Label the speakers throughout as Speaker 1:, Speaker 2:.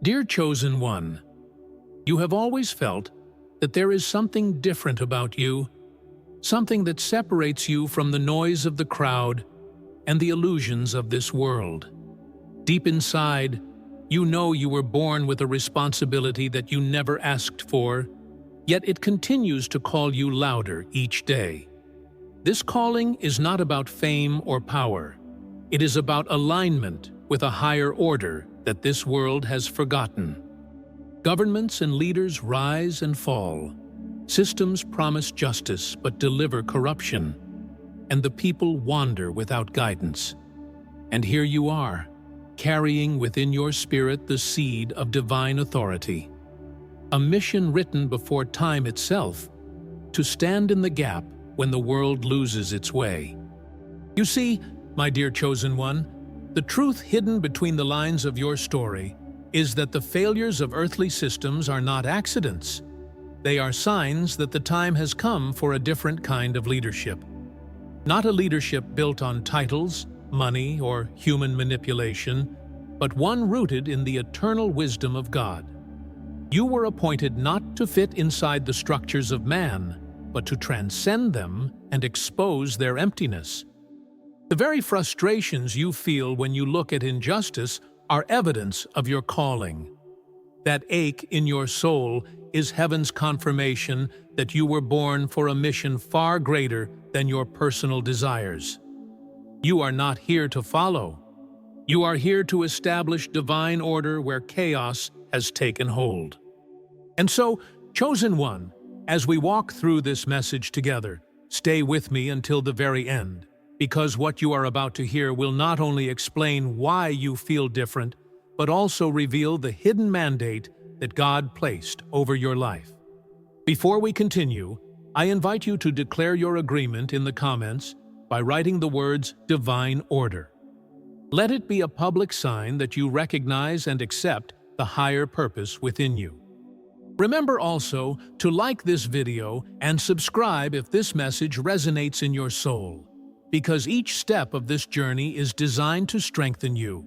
Speaker 1: Dear Chosen One, you have always felt that there is something different about you, something that separates you from the noise of the crowd and the illusions of this world. Deep inside, you know you were born with a responsibility that you never asked for, yet it continues to call you louder each day. This calling is not about fame or power. It is about alignment with a higher order that this world has forgotten. Governments and leaders rise and fall. Systems promise justice but deliver corruption. And the people wander without guidance. And here you are, carrying within your spirit the seed of divine authority. A mission written before time itself, to stand in the gap when the world loses its way. You see, my dear Chosen One, the truth hidden between the lines of your story is that the failures of earthly systems are not accidents. They are signs that the time has come for a different kind of leadership. Not a leadership built on titles, money, or human manipulation, but one rooted in the eternal wisdom of God. You were appointed not to fit inside the structures of man, but to transcend them and expose their emptiness. The very frustrations you feel when you look at injustice are evidence of your calling. That ache in your soul is heaven's confirmation that you were born for a mission far greater than your personal desires. You are not here to follow. You are here to establish divine order where chaos has taken hold. And so, Chosen One, as we walk through this message together, stay with me until the very end, because what you are about to hear will not only explain why you feel different, but also reveal the hidden mandate that God placed over your life. Before we continue, I invite you to declare your agreement in the comments by writing the words Divine Order. Let it be a public sign that you recognize and accept the higher purpose within you. Remember also to like this video and subscribe if this message resonates in your soul, because each step of this journey is designed to strengthen you.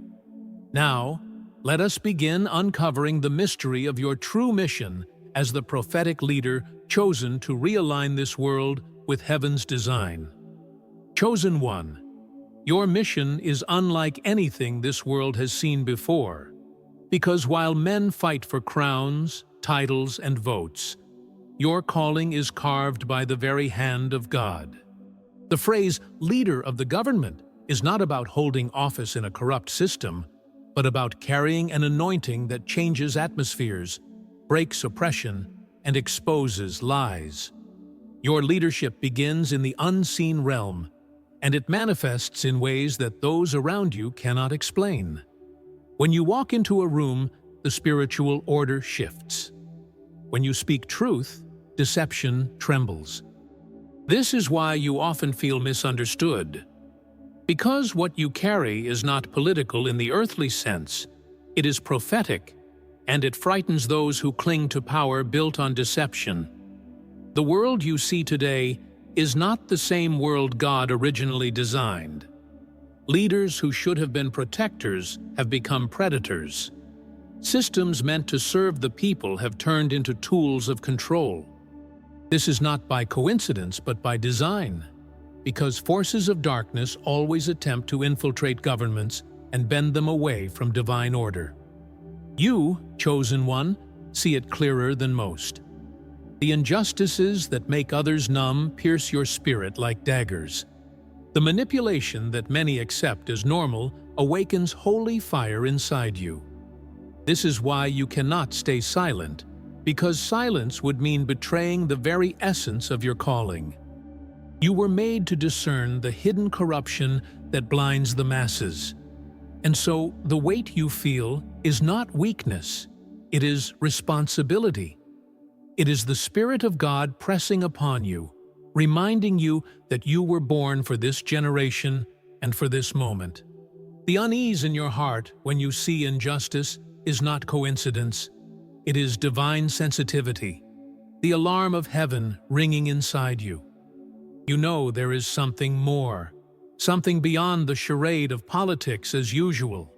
Speaker 1: Now, let us begin uncovering the mystery of your true mission as the prophetic leader chosen to realign this world with heaven's design. Chosen One, your mission is unlike anything this world has seen before, because while men fight for crowns, titles, and votes, your calling is carved by the very hand of God. The phrase leader of the government is not about holding office in a corrupt system, but about carrying an anointing that changes atmospheres, breaks oppression, and exposes lies. Your leadership begins in the unseen realm, and it manifests in ways that those around you cannot explain. When you walk into a room, the spiritual order shifts. When you speak truth, deception trembles. This is why you often feel misunderstood. Because what you carry is not political in the earthly sense, it is prophetic, and it frightens those who cling to power built on deception. The world you see today is not the same world God originally designed. Leaders who should have been protectors have become predators. Systems meant to serve the people have turned into tools of control. This is not by coincidence, but by design, because forces of darkness always attempt to infiltrate governments and bend them away from divine order. You, Chosen One, see it clearer than most. The injustices that make others numb pierce your spirit like daggers. The manipulation that many accept as normal awakens holy fire inside you. This is why you cannot stay silent, because silence would mean betraying the very essence of your calling. You were made to discern the hidden corruption that blinds the masses. And so the weight you feel is not weakness, it is responsibility. It is the Spirit of God pressing upon you, reminding you that you were born for this generation and for this moment. The unease in your heart when you see injustice is not coincidence. It is divine sensitivity, the alarm of heaven ringing inside you. You know there is something more, something beyond the charade of politics as usual.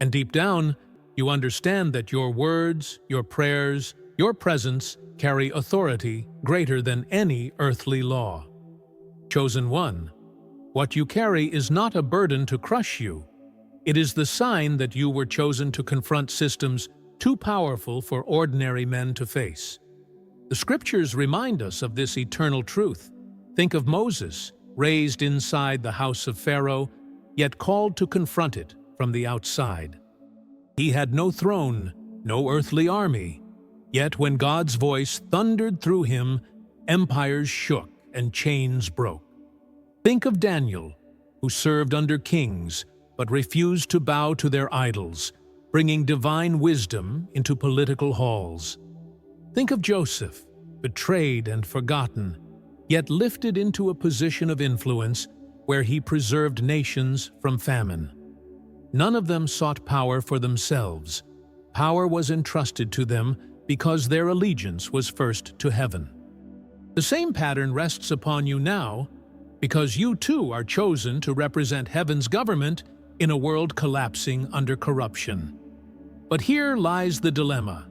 Speaker 1: And deep down, you understand that your words, your prayers, your presence carry authority greater than any earthly law. Chosen one, what you carry is not a burden to crush you. It is the sign that you were chosen to confront systems too powerful for ordinary men to face. The scriptures remind us of this eternal truth. Think of Moses, raised inside the house of Pharaoh, yet called to confront it from the outside. He had no throne, no earthly army, yet when God's voice thundered through him, empires shook and chains broke. Think of Daniel, who served under kings but refused to bow to their idols, bringing divine wisdom into political halls. Think of Joseph, betrayed and forgotten, yet lifted into a position of influence where he preserved nations from famine. None of them sought power for themselves. Power was entrusted to them because their allegiance was first to heaven. The same pattern rests upon you now, because you too are chosen to represent heaven's government in a world collapsing under corruption. But here lies the dilemma.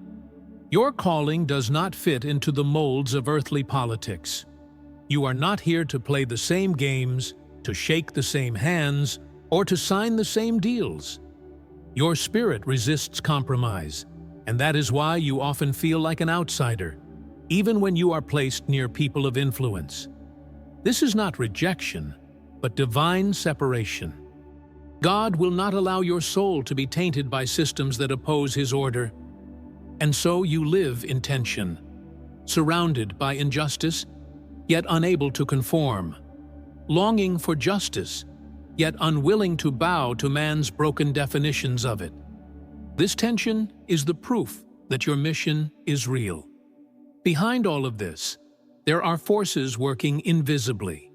Speaker 1: Your calling does not fit into the molds of earthly politics. You are not here to play the same games, to shake the same hands, or to sign the same deals. Your spirit resists compromise, and that is why you often feel like an outsider, even when you are placed near people of influence. This is not rejection, but divine separation. God will not allow your soul to be tainted by systems that oppose His order. And so you live in tension, surrounded by injustice, yet unable to conform, longing for justice, yet unwilling to bow to man's broken definitions of it. This tension is the proof that your mission is real. Behind all of this, there are forces working invisibly.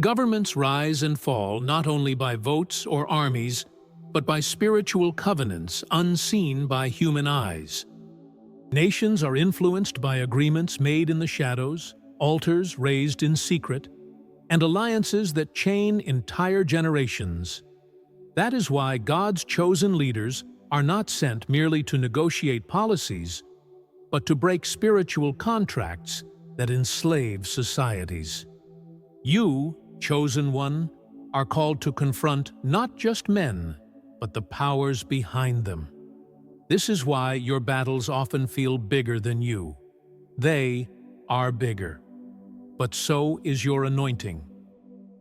Speaker 1: Governments rise and fall not only by votes or armies, but by spiritual covenants unseen by human eyes. Nations are influenced by agreements made in the shadows, altars raised in secret, and alliances that chain entire generations. That is why God's chosen leaders are not sent merely to negotiate policies, but to break spiritual contracts that enslave societies. You, chosen one, are called to confront not just men, but the powers behind them. This is why your battles often feel bigger than you. They are bigger. But so is your anointing.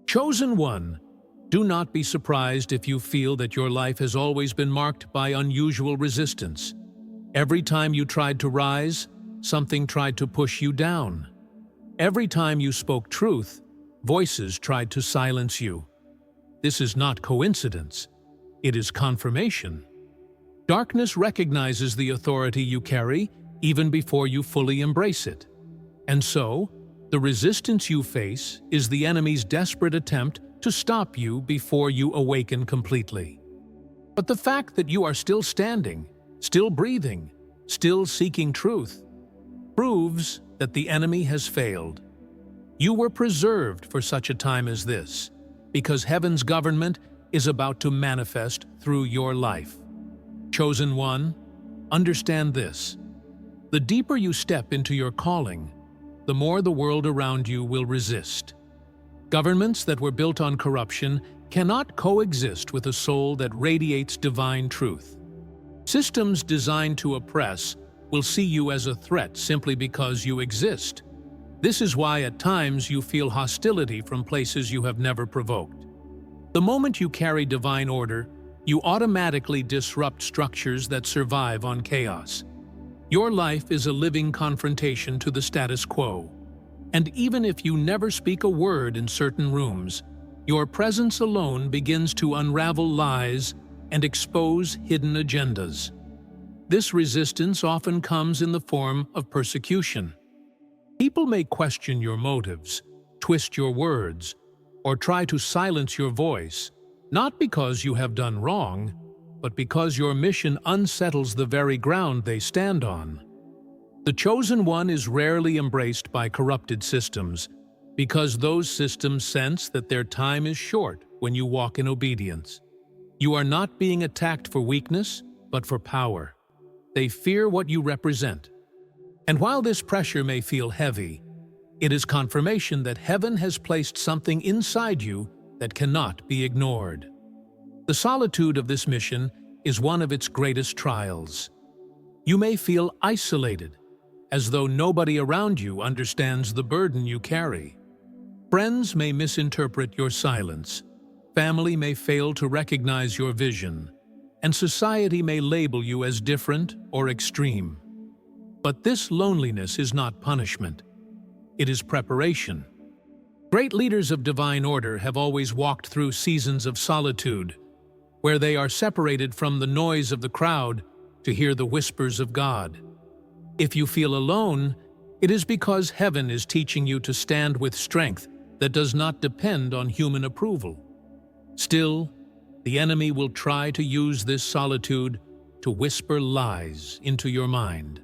Speaker 1: Chosen one, do not be surprised if you feel that your life has always been marked by unusual resistance. Every time you tried to rise, something tried to push you down. Every time you spoke truth, voices tried to silence you. This is not coincidence. It is confirmation. Darkness recognizes the authority you carry even before you fully embrace it. And so, the resistance you face is the enemy's desperate attempt to stop you before you awaken completely. But the fact that you are still standing, still breathing, still seeking truth, proves that the enemy has failed. You were preserved for such a time as this, because heaven's government is about to manifest through your life. Chosen one, understand this. The deeper you step into your calling, the more the world around you will resist. Governments that were built on corruption cannot coexist with a soul that radiates divine truth. Systems designed to oppress will see you as a threat simply because you exist. This is why at times you feel hostility from places you have never provoked. The moment you carry divine order, you automatically disrupt structures that survive on chaos. Your life is a living confrontation to the status quo. And even if you never speak a word in certain rooms, your presence alone begins to unravel lies and expose hidden agendas. This resistance often comes in the form of persecution. People may question your motives, twist your words, or try to silence your voice, not because you have done wrong, but because your mission unsettles the very ground they stand on. The chosen one is rarely embraced by corrupted systems, because those systems sense that their time is short when you walk in obedience. You are not being attacked for weakness, but for power. They fear what you represent. And while this pressure may feel heavy, it is confirmation that heaven has placed something inside you that cannot be ignored. The solitude of this mission is one of its greatest trials. You may feel isolated, as though nobody around you understands the burden you carry. Friends may misinterpret your silence, family may fail to recognize your vision, and society may label you as different or extreme. But this loneliness is not punishment. It is preparation. Great leaders of divine order have always walked through seasons of solitude, where they are separated from the noise of the crowd to hear the whispers of God. If you feel alone, it is because heaven is teaching you to stand with strength that does not depend on human approval. Still, the enemy will try to use this solitude to whisper lies into your mind.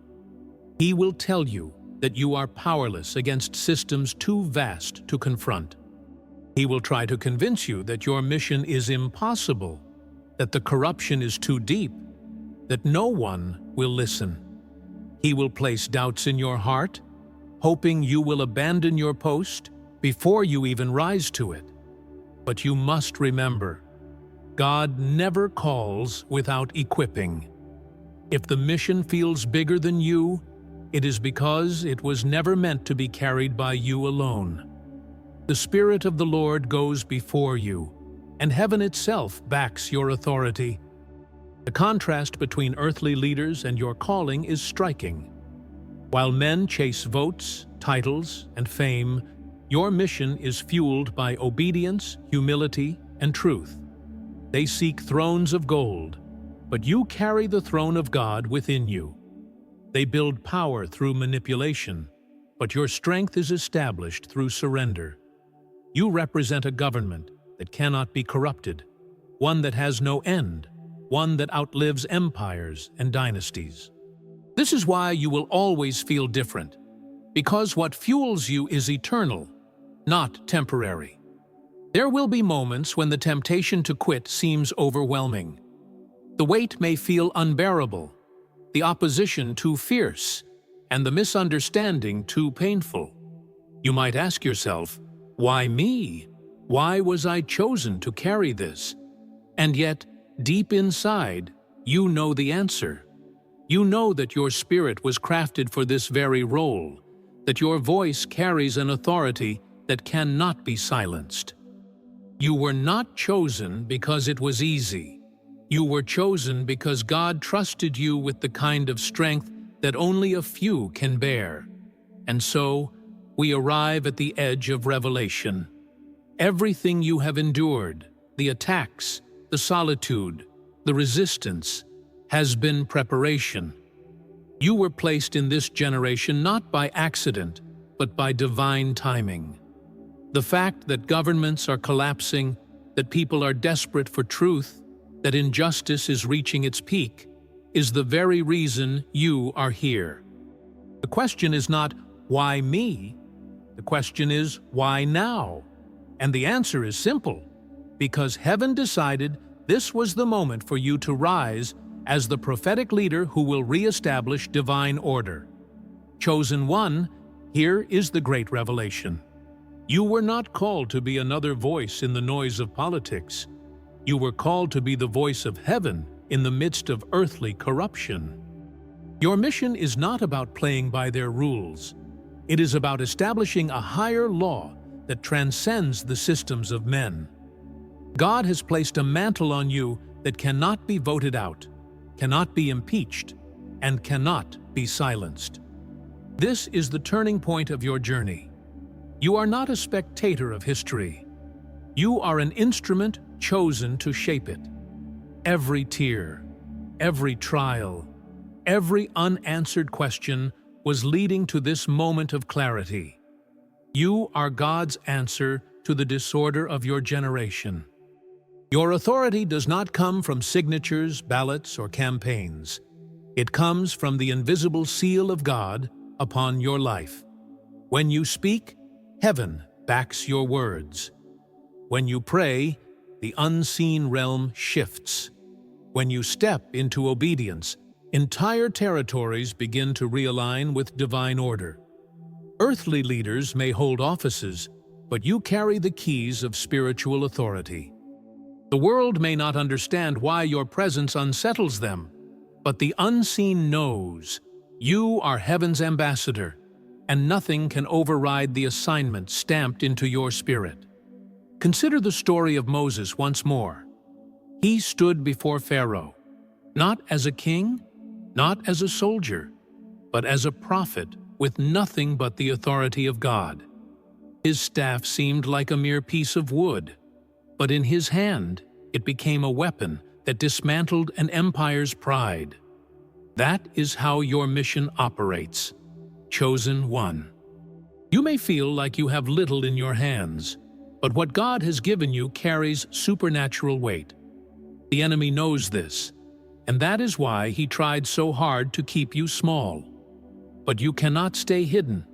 Speaker 1: He will tell you that you are powerless against systems too vast to confront. He will try to convince you that your mission is impossible, that the corruption is too deep, that no one will listen. He will place doubts in your heart, hoping you will abandon your post before you even rise to it. But you must remember, God never calls without equipping. If the mission feels bigger than you, it is because it was never meant to be carried by you alone. The Spirit of the Lord goes before you, and heaven itself backs your authority. The contrast between earthly leaders and your calling is striking. While men chase votes, titles, and fame, your mission is fueled by obedience, humility, and truth. They seek thrones of gold, but you carry the throne of God within you. They build power through manipulation, but your strength is established through surrender. You represent a government that cannot be corrupted, one that has no end, one that outlives empires and dynasties. This is why you will always feel different, because what fuels you is eternal, not temporary. There will be moments when the temptation to quit seems overwhelming. The weight may feel unbearable, the opposition too fierce, and the misunderstanding too painful. You might ask yourself, why me? Why was I chosen to carry this? And yet, deep inside, you know the answer. You know that your spirit was crafted for this very role, that your voice carries an authority that cannot be silenced. You were not chosen because it was easy. You were chosen because God trusted you with the kind of strength that only a few can bear. And so, we arrive at the edge of revelation. Everything you have endured, the attacks, the solitude, the resistance, has been preparation. You were placed in this generation not by accident, but by divine timing. The fact that governments are collapsing, that people are desperate for truth, that injustice is reaching its peak, is the very reason you are here. The question is not, why me? The question is, why now? And the answer is simple, because heaven decided this was the moment for you to rise as the prophetic leader who will re-establish divine order. Chosen one, here is the great revelation. You were not called to be another voice in the noise of politics. You were called to be the voice of heaven in the midst of earthly corruption. Your mission is not about playing by their rules. It is about establishing a higher law that transcends the systems of men. God has placed a mantle on you that cannot be voted out, cannot be impeached, and cannot be silenced. This is the turning point of your journey. You are not a spectator of history. You are an instrument chosen to shape it. Every tear, every trial, every unanswered question was leading to this moment of clarity. You are God's answer to the disorder of your generation. Your authority does not come from signatures, ballots, or campaigns. It comes from the invisible seal of God upon your life. When you speak, heaven backs your words. When you pray, the unseen realm shifts. When you step into obedience, entire territories begin to realign with divine order. Earthly leaders may hold offices, but you carry the keys of spiritual authority. The world may not understand why your presence unsettles them, but the unseen knows you are heaven's ambassador, and nothing can override the assignment stamped into your spirit. Consider the story of Moses once more. He stood before Pharaoh, not as a king, not as a soldier, but as a prophet with nothing but the authority of God. His staff seemed like a mere piece of wood, but in his hand it became a weapon that dismantled an empire's pride. That is how your mission operates. Chosen one. You may feel like you have little in your hands, but what God has given you carries supernatural weight. The enemy knows this, and that is why he tried so hard to keep you small. But you cannot stay hidden,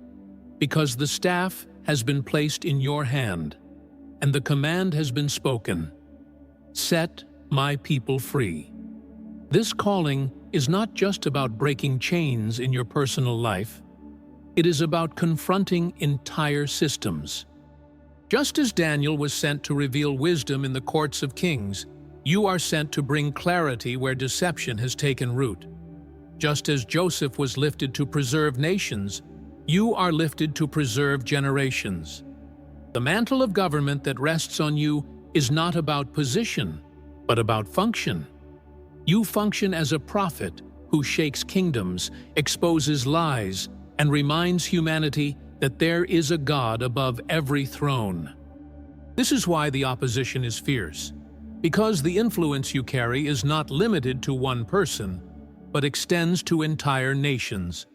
Speaker 1: because the staff has been placed in your hand, and the command has been spoken. Set my people free. This calling is not just about breaking chains in your personal life. It is about confronting entire systems. Just as Daniel was sent to reveal wisdom in the courts of kings, you are sent to bring clarity where deception has taken root. Just as Joseph was lifted to preserve nations, you are lifted to preserve generations. The mantle of government that rests on you is not about position, but about function. You function as a prophet who shakes kingdoms, exposes lies, and reminds humanity that there is a God above every throne. This is why the opposition is fierce, because the influence you carry is not limited to one person, but extends to entire nations.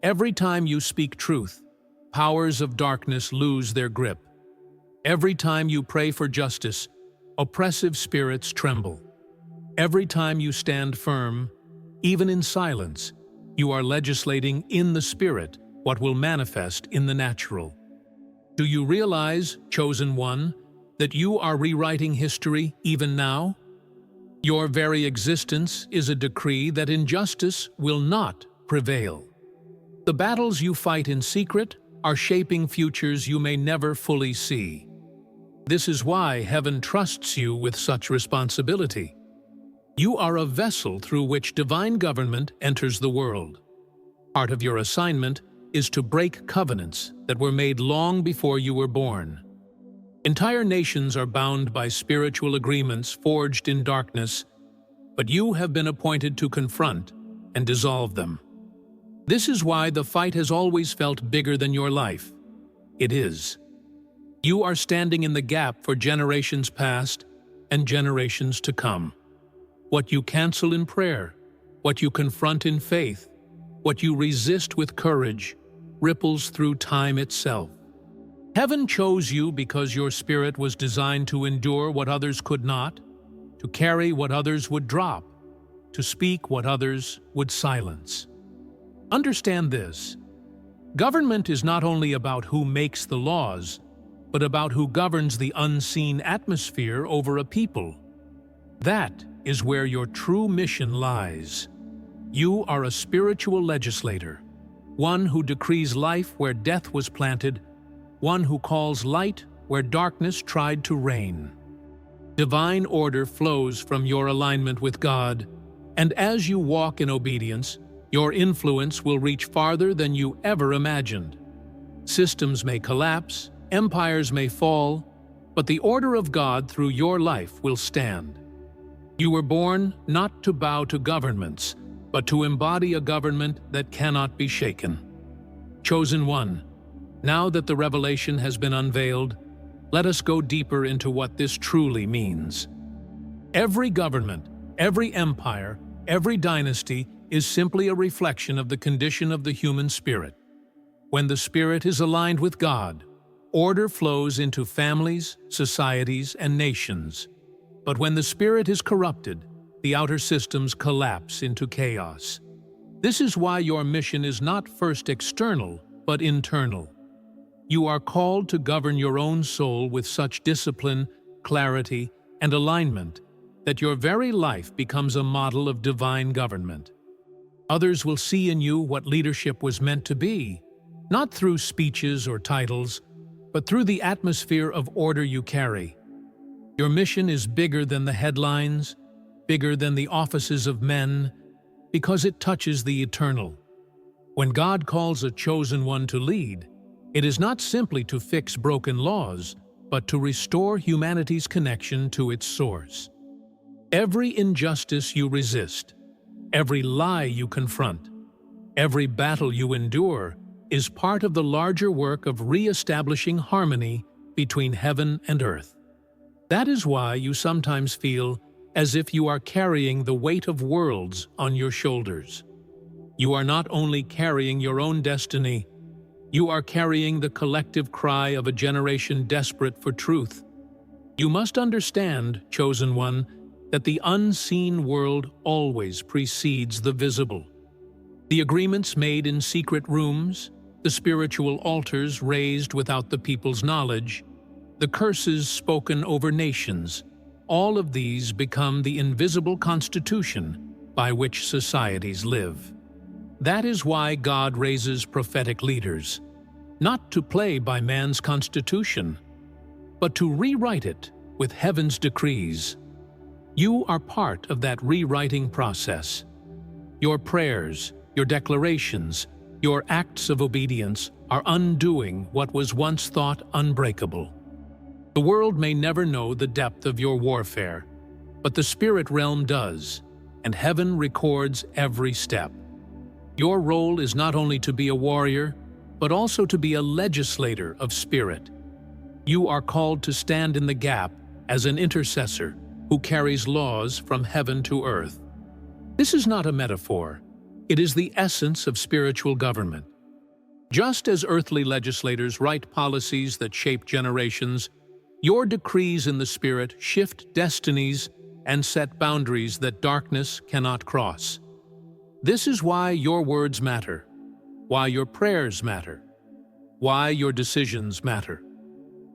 Speaker 1: Every time you speak truth, powers of darkness lose their grip. Every time you pray for justice, oppressive spirits tremble. Every time you stand firm, even in silence, you are legislating in the spirit what will manifest in the natural. Do you realize, chosen one, that you are rewriting history even now? Your very existence is a decree that injustice will not prevail. The battles you fight in secret are shaping futures you may never fully see. This is why heaven trusts you with such responsibility. You are a vessel through which divine government enters the world. Part of your assignment is to break covenants that were made long before you were born. Entire nations are bound by spiritual agreements forged in darkness, but you have been appointed to confront and dissolve them. This is why the fight has always felt bigger than your life. It is. You are standing in the gap for generations past and generations to come. What you cancel in prayer, what you confront in faith, what you resist with courage, ripples through time itself. Heaven chose you because your spirit was designed to endure what others could not, to carry what others would drop, to speak what others would silence. Understand this. Government is not only about who makes the laws, but about who governs the unseen atmosphere over a people. That is where your true mission lies. You are a spiritual legislator, one who decrees life where death was planted, one who calls light where darkness tried to reign. Divine order flows from your alignment with God, and as you walk in obedience, your influence will reach farther than you ever imagined. Systems may collapse, empires may fall, but the order of God through your life will stand. You were born not to bow to governments, but to embody a government that cannot be shaken. Chosen one, now that the revelation has been unveiled, let us go deeper into what this truly means. Every government, every empire, every dynasty is simply a reflection of the condition of the human spirit. When the spirit is aligned with God, order flows into families, societies, and nations. But when the spirit is corrupted, the outer systems collapse into chaos. This is why your mission is not first external, but internal. You are called to govern your own soul with such discipline, clarity, and alignment that your very life becomes a model of divine government. Others will see in you what leadership was meant to be, not through speeches or titles, but through the atmosphere of order you carry. Your mission is bigger than the headlines, bigger than the offices of men, because it touches the eternal. When God calls a chosen one to lead, it is not simply to fix broken laws, but to restore humanity's connection to its source. Every injustice you resist, every lie you confront, every battle you endure is part of the larger work of re-establishing harmony between heaven and earth. That is why you sometimes feel as if you are carrying the weight of worlds on your shoulders. You are not only carrying your own destiny, you are carrying the collective cry of a generation desperate for truth. You must understand, chosen one, that the unseen world always precedes the visible. The agreements made in secret rooms, the spiritual altars raised without the people's knowledge, the curses spoken over nations, all of these become the invisible constitution by which societies live. That is why God raises prophetic leaders, not to play by man's constitution, but to rewrite it with heaven's decrees. You are part of that rewriting process. Your prayers, your declarations, your acts of obedience are undoing what was once thought unbreakable. The world may never know the depth of your warfare, but the spirit realm does, and heaven records every step. Your role is not only to be a warrior, but also to be a legislator of spirit. You are called to stand in the gap as an intercessor who carries laws from heaven to earth. This is not a metaphor. It is the essence of spiritual government. Just as earthly legislators write policies that shape generations, your decrees in the Spirit shift destinies and set boundaries that darkness cannot cross. This is why your words matter, why your prayers matter, why your decisions matter.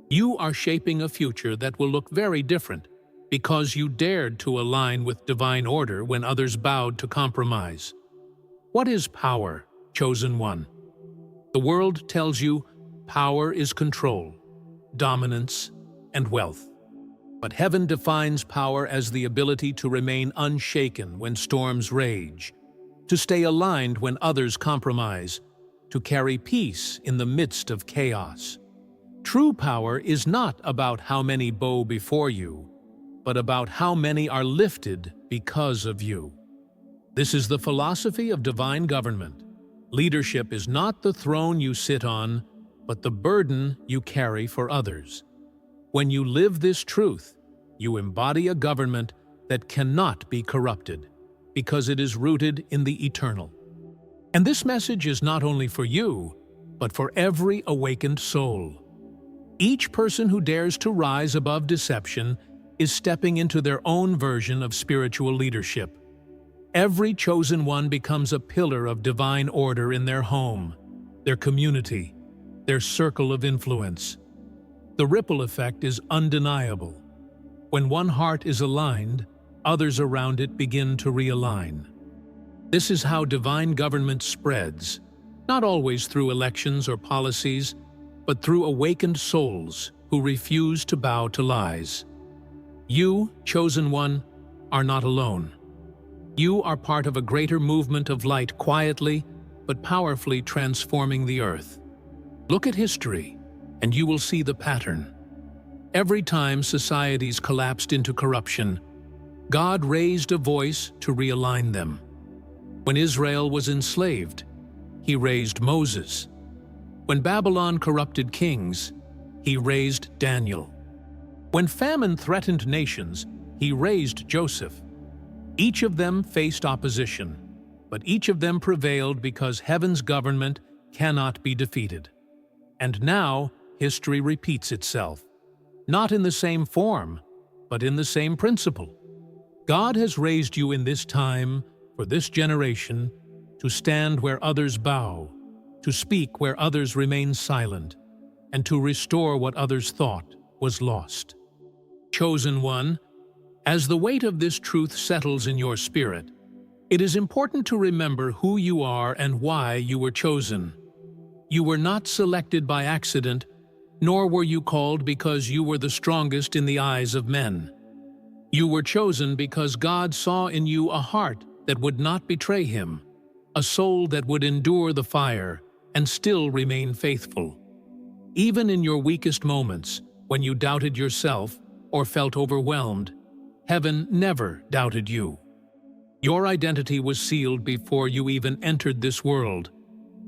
Speaker 1: You are shaping a future that will look very different because you dared to align with divine order when others bowed to compromise. What is power, chosen one? The world tells you power is control, dominance, and wealth. But heaven defines power as the ability to remain unshaken when storms rage, to stay aligned when others compromise, to carry peace in the midst of chaos. True power is not about how many bow before you, but about how many are lifted because of you. This is the philosophy of divine government. Leadership is not the throne you sit on, but the burden you carry for others. When you live this truth, you embody a government that cannot be corrupted, because it is rooted in the eternal. And this message is not only for you, but for every awakened soul. Each person who dares to rise above deception is stepping into their own version of spiritual leadership. Every chosen one becomes a pillar of divine order in their home, their community, their circle of influence. The ripple effect is undeniable. When one heart is aligned, others around it begin to realign. This is how divine government spreads, not always through elections or policies, but through awakened souls who refuse to bow to lies. You, chosen one, are not alone. You are part of a greater movement of light quietly but powerfully transforming the earth. Look at history, and you will see the pattern. Every time societies collapsed into corruption, God raised a voice to realign them. When Israel was enslaved, He raised Moses. When Babylon corrupted kings, He raised Daniel. When famine threatened nations, He raised Joseph. Each of them faced opposition, but each of them prevailed because heaven's government cannot be defeated. And now, history repeats itself, not in the same form, but in the same principle. God has raised you in this time, for this generation, to stand where others bow, to speak where others remain silent, and to restore what others thought was lost. Chosen one, As the weight of this truth settles in your spirit, it is important to remember who you are and why you were chosen. You were not selected by accident, nor were you called because you were the strongest in the eyes of men. You were chosen because God saw in you a heart that would not betray Him, a soul that would endure the fire and still remain faithful. Even in your weakest moments, when you doubted yourself or felt overwhelmed, heaven never doubted you. Your identity was sealed before you even entered this world,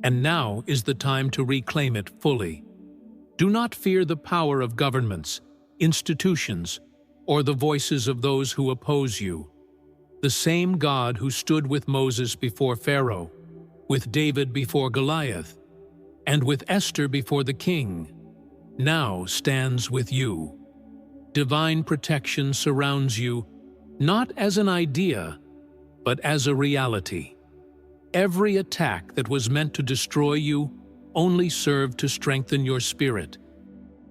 Speaker 1: and now is the time to reclaim it fully. Do not fear the power of governments, institutions, or the voices of those who oppose you. The same God who stood with Moses before Pharaoh, with David before Goliath, and with Esther before the king, now stands with you. Divine protection surrounds you, not as an idea, but as a reality. Every attack that was meant to destroy you only served to strengthen your spirit.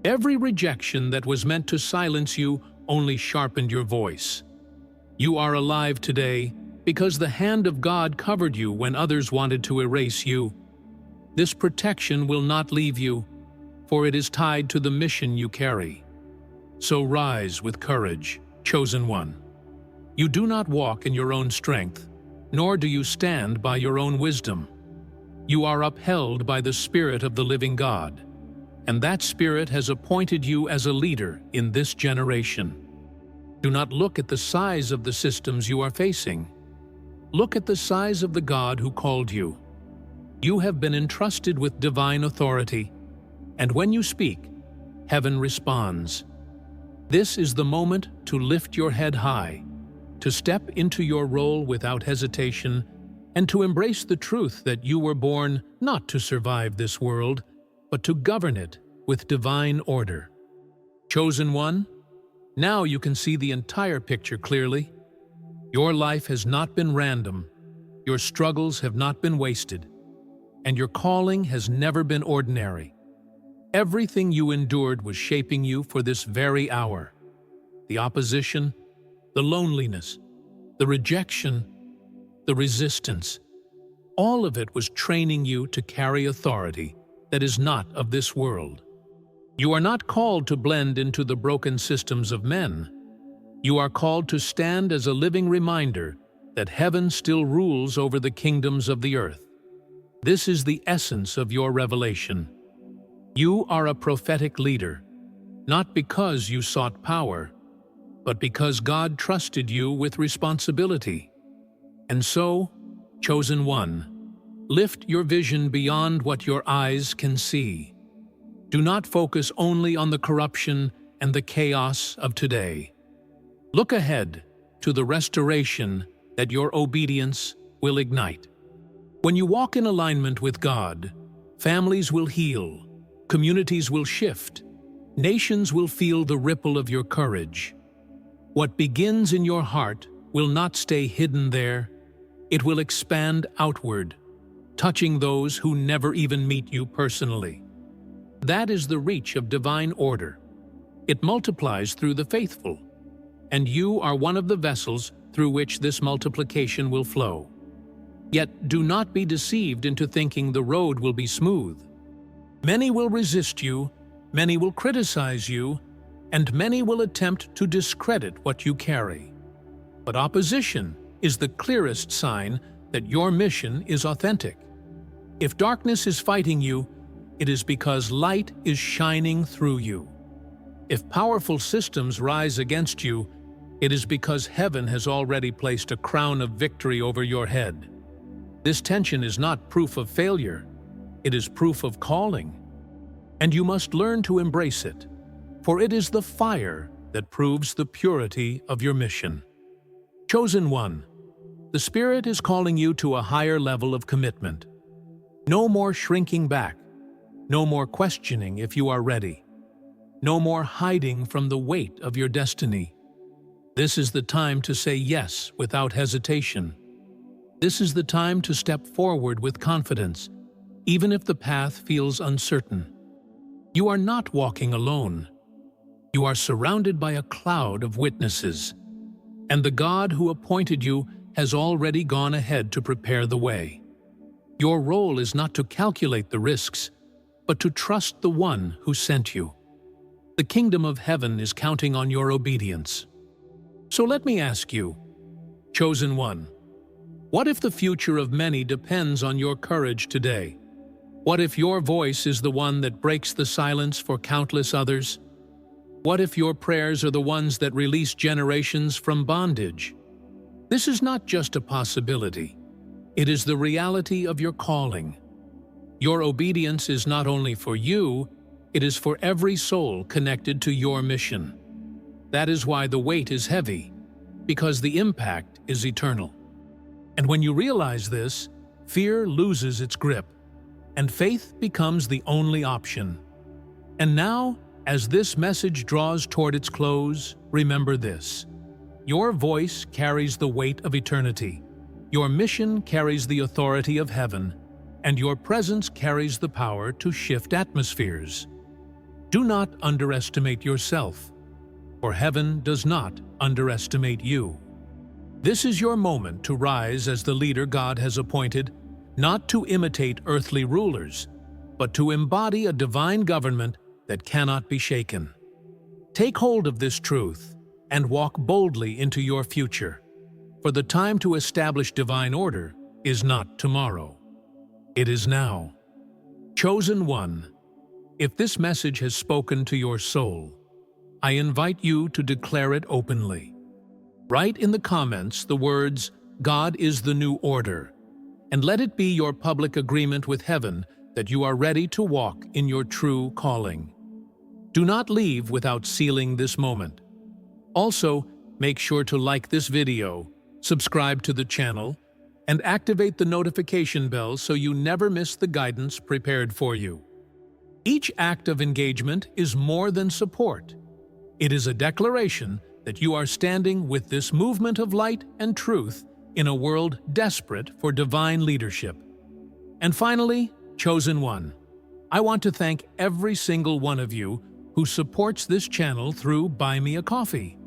Speaker 1: Every rejection that was meant to silence you only sharpened your voice. You are alive today because the hand of God covered you when others wanted to erase you. This protection will not leave you, for it is tied to the mission you carry. So rise with courage, chosen one. You do not walk in your own strength, nor do you stand by your own wisdom. You are upheld by the Spirit of the living God, and that Spirit has appointed you as a leader in this generation. Do not look at the size of the systems you are facing. Look at the size of the God who called you. You have been entrusted with divine authority, and when you speak, heaven responds. This is the moment to lift your head high, to step into your role without hesitation, and to embrace the truth that you were born not to survive this world, but to govern it with divine order. Chosen one, now you can see the entire picture clearly. Your life has not been random, your struggles have not been wasted, and your calling has never been ordinary. Everything you endured was shaping you for this very hour. The opposition, the loneliness, the rejection, the resistance, all of it was training you to carry authority that is not of this world. You are not called to blend into the broken systems of men. You are called to stand as a living reminder that heaven still rules over the kingdoms of the earth. This is the essence of your revelation. You are a prophetic leader, not because you sought power, but because God trusted you with responsibility. And so, chosen one, lift your vision beyond what your eyes can see. Do not focus only on the corruption and the chaos of today. Look ahead to the restoration that your obedience will ignite. When you walk in alignment with God, families will heal, communities will shift, nations will feel the ripple of your courage. What begins in your heart will not stay hidden there. It will expand outward, touching those who never even meet you personally. That is the reach of divine order. It multiplies through the faithful, and you are one of the vessels through which this multiplication will flow. Yet do not be deceived into thinking the road will be smooth. Many will resist you, many will criticize you, and many will attempt to discredit what you carry. But opposition is the clearest sign that your mission is authentic. If darkness is fighting you, it is because light is shining through you. If powerful systems rise against you, it is because heaven has already placed a crown of victory over your head. This tension is not proof of failure, it is proof of calling. And you must learn to embrace it, for it is the fire that proves the purity of your mission. Chosen one, the Spirit is calling you to a higher level of commitment. No more shrinking back, no more questioning if you are ready, no more hiding from the weight of your destiny. This is the time to say yes without hesitation. This is the time to step forward with confidence, even if the path feels uncertain. You are not walking alone. You are surrounded by a cloud of witnesses. and the God who appointed you has already gone ahead to prepare the way. Your role is not to calculate the risks, but to trust the one who sent you. The kingdom of heaven is counting on your obedience. So let me ask you, chosen one, what if the future of many depends on your courage today? What if your voice is the one that breaks the silence for countless others? What if your prayers are the ones that release generations from bondage? This is not just a possibility. It is the reality of your calling. Your obedience is not only for you, it is for every soul connected to your mission. That is why the weight is heavy, because the impact is eternal. And when you realize this, fear loses its grip, and faith becomes the only option. And now, as this message draws toward its close, remember this. Your voice carries the weight of eternity. Your mission carries the authority of heaven, and your presence carries the power to shift atmospheres. Do not underestimate yourself, for heaven does not underestimate you. This is your moment to rise as the leader God has appointed, not to imitate earthly rulers, but to embody a divine government that cannot be shaken. Take hold of this truth and walk boldly into your future, for the time to establish divine order is not tomorrow. It is now. Chosen one, if this message has spoken to your soul, I invite you to declare it openly. Write in the comments the words, "God is the new order," and let it be your public agreement with heaven that you are ready to walk in your true calling. Do not leave without sealing this moment. Also, make sure to like this video, subscribe to the channel, and activate the notification bell so you never miss the guidance prepared for you. Each act of engagement is more than support. It is a declaration that you are standing with this movement of light and truth in a world desperate for divine leadership. And finally, chosen one, I want to thank every single one of you who supports this channel through Buy Me a Coffee.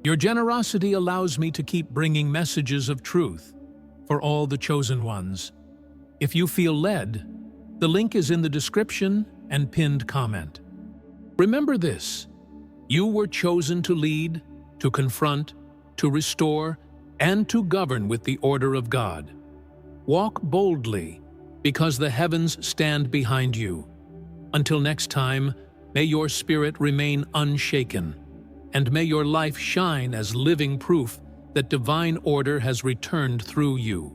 Speaker 1: Your generosity allows me to keep bringing messages of truth for all the chosen ones. If you feel led, the link is in the description and pinned comment. Remember this, you were chosen to lead, to confront, to restore, and to govern with the order of God. Walk boldly, because the heavens stand behind you. Until next time, may your spirit remain unshaken, and may your life shine as living proof that divine order has returned through you.